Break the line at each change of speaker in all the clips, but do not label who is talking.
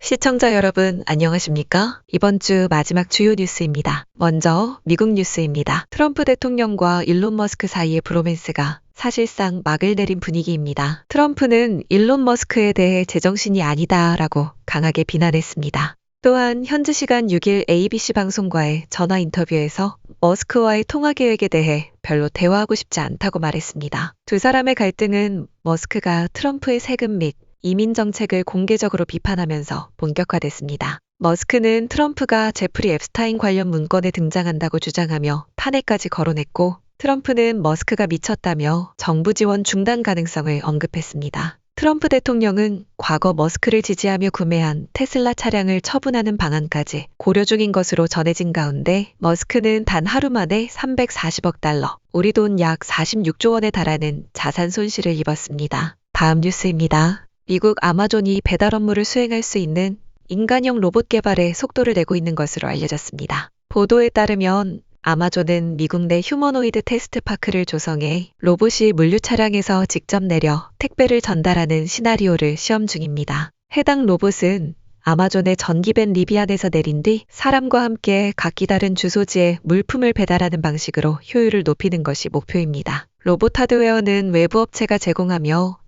시청자 여러분, 안녕하십니까? 이번 주 마지막 주요 뉴스입니다. 먼저 미국 뉴스입니다. 트럼프 대통령과 일론 머스크 사이의 브로맨스가 사실상 막을 내린 분위기입니다. 트럼프는 일론 머스크에 대해 제정신이 아니다라고 강하게 비난했습니다. 또한 현지 시간 6일 ABC 방송과의 전화 인터뷰에서 머스크와의 통화 계획에 대해 별로 대화하고 싶지 않다고 말했습니다. 두 사람의 갈등은 머스크가 트럼프의 세금 및 이민 정책을 공개적으로 비판하면서 본격화됐습니다. 머스크는 트럼프가 제프리 앱스타인 관련 문건에 등장한다고 주장하며 탄핵까지 거론했고, 트럼프는 머스크가 미쳤다며 정부 지원 중단 가능성을 언급했습니다. 트럼프 대통령은 과거 머스크를 지지하며 구매한 테슬라 차량을 처분하는 방안까지 고려 중인 것으로 전해진 가운데, 머스크는 단 하루 만에 340억 달러, 우리 돈 약 46조 원에 달하는 자산 손실을 입었습니다. 다음 뉴스입니다. 미국 아마존이 배달 업무를 수행할 수 있는 인간형 로봇 개발에 속도를 내고 있는 것으로 알려졌습니다. 보도에 따르면 아마존은 미국 내 휴머노이드 테스트 파크를 조성해 로봇이 물류 차량에서 직접 내려 택배를 전달하는 시나리오를 시험 중입니다. 해당 로봇은 아마존의 전기밴 리비안에서 내린 뒤 사람과 함께 각기 다른 주소지에 물품을 배달하는 방식으로 효율을 높이는 것이 목표입니다. 로봇 하드웨어는 외부 업체가 제공하며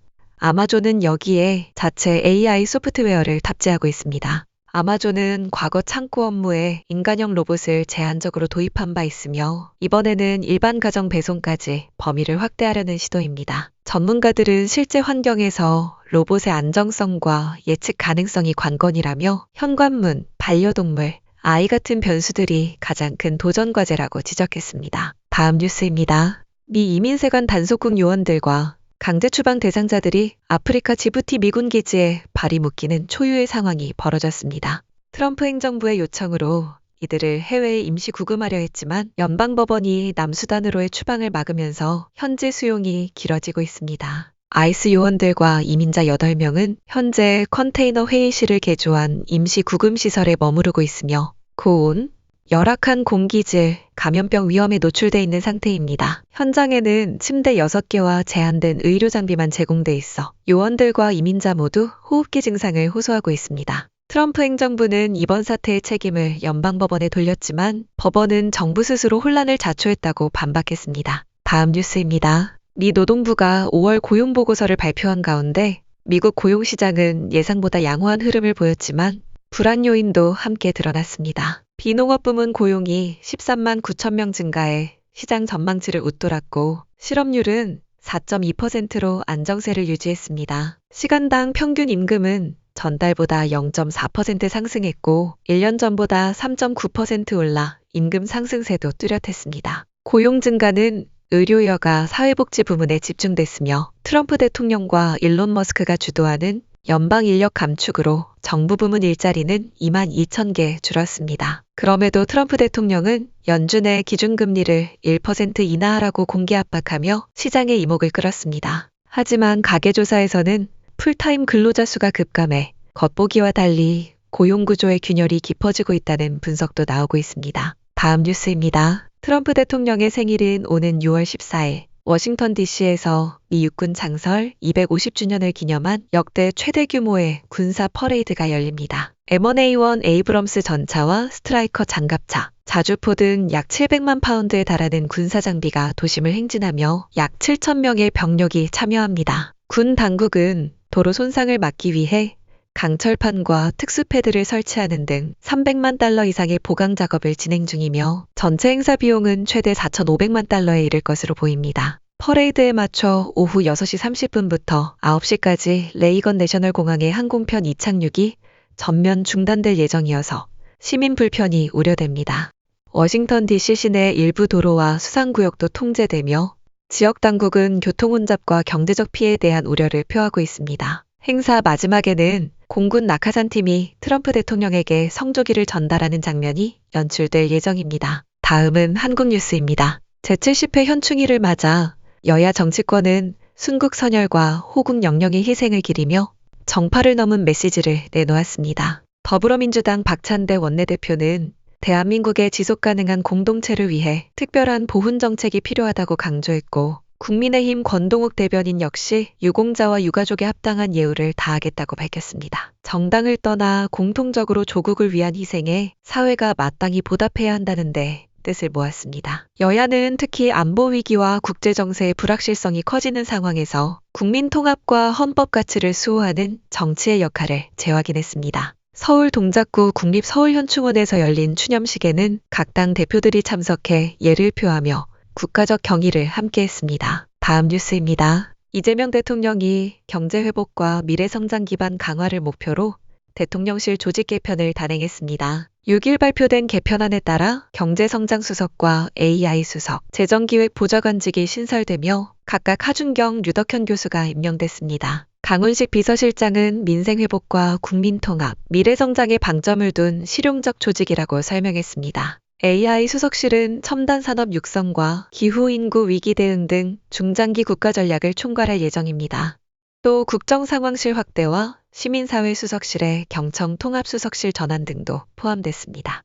아마존은 여기에 자체 AI 소프트웨어를 탑재하고 있습니다. 아마존은 과거 창고 업무에 인간형 로봇을 제한적으로 도입한 바 있으며, 이번에는 일반 가정 배송까지 범위를 확대하려는 시도입니다. 전문가들은 실제 환경에서 로봇의 안정성과 예측 가능성이 관건이라며 현관문, 반려동물, 아이 같은 변수들이 가장 큰 도전 과제라고 지적했습니다. 다음 뉴스입니다. 미 이민세관 단속국 요원들과 강제 추방 대상자들이 아프리카 지부티 미군 기지에 발이 묶이는 초유의 상황이 벌어졌습니다. 트럼프 행정부의 요청으로 이들을 해외에 임시 구금하려 했지만 연방법원이 남수단으로의 추방을 막으면서 현지 수용이 길어지고 있습니다. 아이스 요원들과 이민자 8명은 현재 컨테이너 회의실을 개조한 임시 구금시설에 머무르고 있으며 고온, 열악한 공기질, 감염병 위험에 노출돼 있는 상태입니다. 현장에는 침대 6개와 제한된 의료 장비만 제공돼 있어 요원들과 이민자 모두 호흡기 증상을 호소하고 있습니다. 트럼프 행정부는 이번 사태의 책임을 연방법원에 돌렸지만 법원은 정부 스스로 혼란을 자초했다고 반박했습니다. 다음 뉴스입니다. 미 노동부가 5월 고용보고서를 발표한 가운데 미국 고용시장은 예상보다 양호한 흐름을 보였지만 불안 요인도 함께 드러났습니다. 비농업 부문 고용이 13만 9천 명 증가해 시장 전망치를 웃돌았고, 실업률은 4.2%로 안정세를 유지했습니다. 시간당 평균 임금은 전달보다 0.4% 상승했고 1년 전보다 3.9% 올라 임금 상승세도 뚜렷했습니다. 고용 증가는 의료여가 사회복지 부문에 집중됐으며, 트럼프 대통령과 일론 머스크가 주도하는 연방 인력 감축으로 정부 부문 일자리는 2만 2천 개 줄었습니다. 그럼에도 트럼프 대통령은 연준의 기준금리를 1% 인하하라고 공개 압박하며 시장의 이목을 끌었습니다. 하지만 가계조사에서는 풀타임 근로자 수가 급감해 겉보기와 달리 고용구조의 균열이 깊어지고 있다는 분석도 나오고 있습니다. 다음 뉴스입니다. 트럼프 대통령의 생일인 오는 6월 14일 워싱턴 DC에서 미 육군 창설 250주년을 기념한 역대 최대 규모의 군사 퍼레이드가 열립니다. M1A1 에이브럼스 전차와 스트라이커 장갑차, 자주포 등 약 700만 파운드에 달하는 군사 장비가 도심을 행진하며 약 7천 명의 병력이 참여합니다. 군 당국은 도로 손상을 막기 위해 강철판과 특수패드를 설치하는 등 300만 달러 이상의 보강 작업을 진행 중이며, 전체 행사 비용은 최대 4,500만 달러에 이를 것으로 보입니다. 퍼레이드에 맞춰 오후 6시 30분부터 9시까지 레이건 내셔널 공항의 항공편 이착륙이 전면 중단될 예정이어서 시민 불편이 우려됩니다. 워싱턴 DC 시내 일부 도로와 수상구역도 통제되며 지역 당국은 교통 혼잡과 경제적 피해에 대한 우려를 표하고 있습니다. 행사 마지막에는 공군 낙하산팀이 트럼프 대통령에게 성조기를 전달하는 장면이 연출될 예정입니다. 다음은 한국 뉴스입니다. 제70회 현충일을 맞아 여야 정치권은 순국 선열과 호국 영령의 희생을 기리며 정파를 넘은 메시지를 내놓았습니다. 더불어민주당 박찬대 원내대표는 대한민국의 지속가능한 공동체를 위해 특별한 보훈 정책이 필요하다고 강조했고, 국민의힘 권동욱 대변인 역시 유공자와 유가족에 합당한 예우를 다하겠다고 밝혔습니다. 정당을 떠나 공통적으로 조국을 위한 희생에 사회가 마땅히 보답해야 한다는데 뜻을 모았습니다. 여야는 특히 안보 위기와 국제 정세의 불확실성이 커지는 상황에서 국민 통합과 헌법 가치를 수호하는 정치의 역할을 재확인했습니다. 서울 동작구 국립서울현충원에서 열린 추념식에는 각 당 대표들이 참석해 예를 표하며 국가적 경의를 함께했습니다. 다음 뉴스입니다. 이재명 대통령이 경제회복과 미래성장 기반 강화를 목표로 대통령실 조직 개편을 단행했습니다. 6일 발표된 개편안에 따라 경제성장수석과 AI수석, 재정기획보좌관직이 신설되며 각각 하준경, 류덕현 교수가 임명됐습니다. 강훈식 비서실장은 민생회복과 국민통합, 미래성장에 방점을 둔 실용적 조직이라고 설명했습니다. AI 수석실은 첨단산업 육성과 기후인구 위기 대응 등 중장기 국가전략을 총괄할 예정입니다. 또 국정상황실 확대와 시민사회 수석실의 경청 통합수석실 전환 등도 포함됐습니다.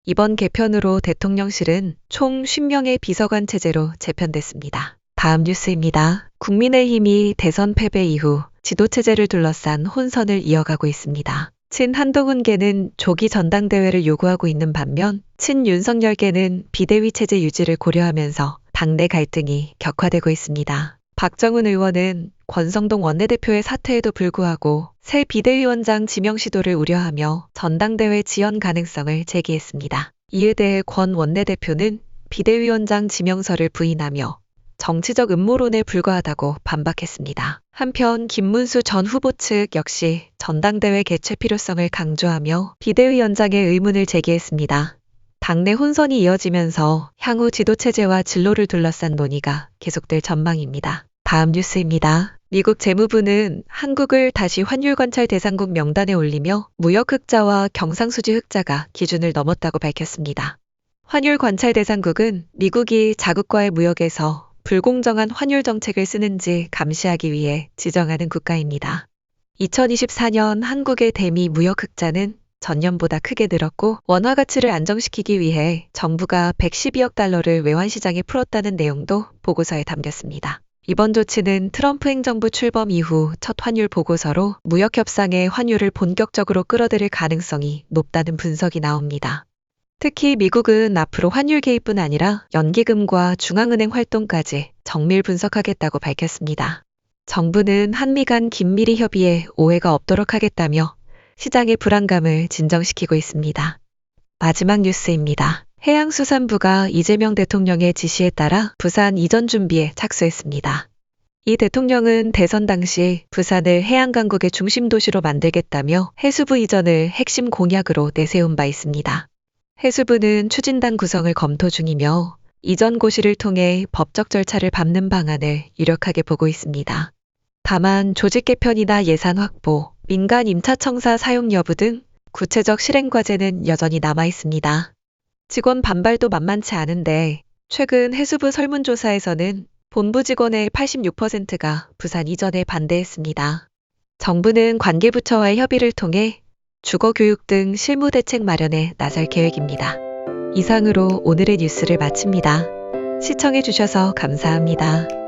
이번 개편으로 대통령실은 총 50명의 비서관 체제로 재편됐습니다. 다음 뉴스입니다. 국민의힘이 대선 패배 이후 지도체제를 둘러싼 혼선을 이어가고 있습니다. 친한동훈계는 조기 전당대회를 요구하고 있는 반면 친윤석열계는 비대위 체제 유지를 고려하면서 당내 갈등이 격화되고 있습니다. 박정훈 의원은 권성동 원내대표의 사퇴에도 불구하고 새 비대위원장 지명 시도를 우려하며 전당대회 지연 가능성을 제기했습니다. 이에 대해 권 원내대표는 비대위원장 지명서를 부인하며 정치적 음모론에 불과하다고 반박했습니다. 한편 김문수 전 후보 측 역시 전당대회 개최 필요성을 강조하며 비대위원장의 의문을 제기했습니다. 당내 혼선이 이어지면서 향후 지도체제와 진로를 둘러싼 논의가 계속될 전망입니다. 다음 뉴스입니다. 미국 재무부는 한국을 다시 환율관찰 대상국 명단에 올리며 무역흑자와 경상수지 흑자가 기준을 넘었다고 밝혔습니다. 환율관찰 대상국은 미국이 자국과의 무역에서 불공정한 환율 정책을 쓰는지 감시하기 위해 지정하는 국가입니다. 2024년 한국의 대미 무역 흑자는 전년보다 크게 늘었고 원화 가치를 안정시키기 위해 정부가 112억 달러를 외환시장에 풀었다는 내용도 보고서에 담겼습니다. 이번 조치는 트럼프 행정부 출범 이후 첫 환율 보고서로 무역 협상의 환율을 본격적으로 끌어들일 가능성이 높다는 분석이 나옵니다. 특히 미국은 앞으로 환율 개입뿐 아니라 연기금과 중앙은행 활동까지 정밀 분석하겠다고 밝혔습니다. 정부는 한미 간 긴밀히 협의에 오해가 없도록 하겠다며 시장의 불안감을 진정시키고 있습니다. 마지막 뉴스입니다. 해양수산부가 이재명 대통령의 지시에 따라 부산 이전 준비에 착수했습니다. 이 대통령은 대선 당시 부산을 해양강국의 중심 도시로 만들겠다며 해수부 이전을 핵심 공약으로 내세운 바 있습니다. 해수부는 추진단 구성을 검토 중이며 이전 고시를 통해 법적 절차를 밟는 방안을 유력하게 보고 있습니다. 다만 조직 개편이나 예산 확보, 민간 임차청사 사용 여부 등 구체적 실행 과제는 여전히 남아 있습니다. 직원 반발도 만만치 않은데 최근 해수부 설문조사에서는 본부 직원의 86%가 부산 이전에 반대했습니다. 정부는 관계부처와의 협의를 통해 주거교육 등 실무 대책 마련에 나설 계획입니다. 이상으로 오늘의 뉴스를 마칩니다. 시청해주셔서 감사합니다.